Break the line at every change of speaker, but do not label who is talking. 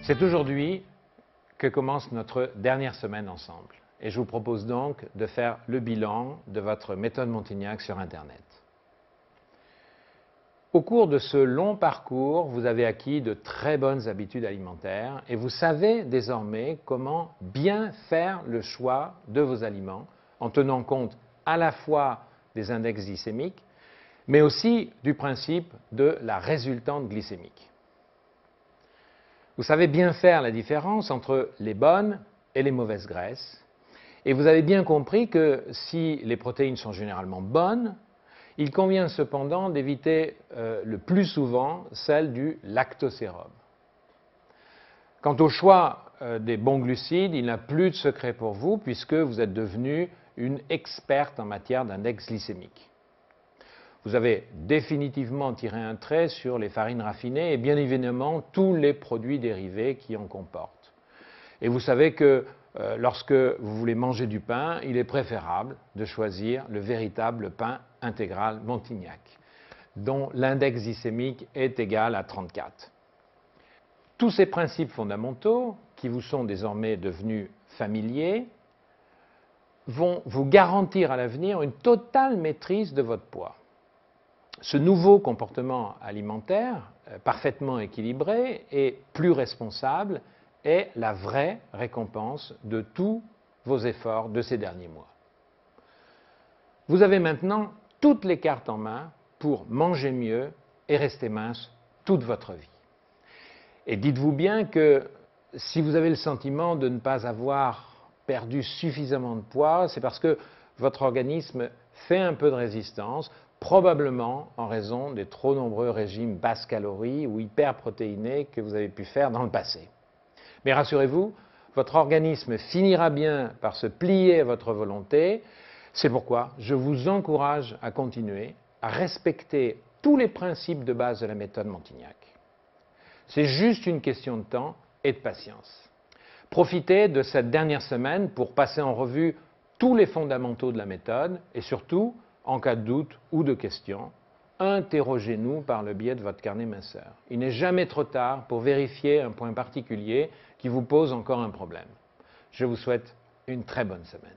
C'est aujourd'hui que commence notre dernière semaine ensemble et je vous propose donc de faire le bilan de votre méthode Montignac sur Internet. Au cours de ce long parcours, vous avez acquis de très bonnes habitudes alimentaires et vous savez désormais comment bien faire le choix de vos aliments en tenant compte à la fois des index glycémiques, mais aussi du principe de la résultante glycémique. Vous savez bien faire la différence entre les bonnes et les mauvaises graisses et vous avez bien compris que si les protéines sont généralement bonnes, il convient cependant d'éviter le plus souvent celle du lactosérum. Quant au choix des bons glucides, il n'y a plus de secret pour vous puisque vous êtes devenue une experte en matière d'index glycémique. Vous avez définitivement tiré un trait sur les farines raffinées et bien évidemment tous les produits dérivés qui en comportent. Et vous savez que lorsque vous voulez manger du pain, il est préférable de choisir le véritable pain intégral Montignac, dont l'index glycémique est égal à 34. Tous ces principes fondamentaux, qui vous sont désormais devenus familiers, vont vous garantir à l'avenir une totale maîtrise de votre poids. Ce nouveau comportement alimentaire, parfaitement équilibré et plus responsable, est la vraie récompense de tous vos efforts de ces derniers mois. Vous avez maintenant toutes les cartes en main pour manger mieux et rester mince toute votre vie. Et dites-vous bien que si vous avez le sentiment de ne pas avoir perdu suffisamment de poids, c'est parce que votre organisme fait un peu de résistance, probablement en raison des trop nombreux régimes basse calories ou hyperprotéinés que vous avez pu faire dans le passé. Mais rassurez-vous, votre organisme finira bien par se plier à votre volonté. C'est pourquoi je vous encourage à continuer à respecter tous les principes de base de la méthode Montignac. C'est juste une question de temps et de patience. Profitez de cette dernière semaine pour passer en revue tous les fondamentaux de la méthode et surtout, en cas de doute ou de question, interrogez-nous par le biais de votre carnet minceur. Il n'est jamais trop tard pour vérifier un point particulier qui vous pose encore un problème. Je vous souhaite une très bonne semaine.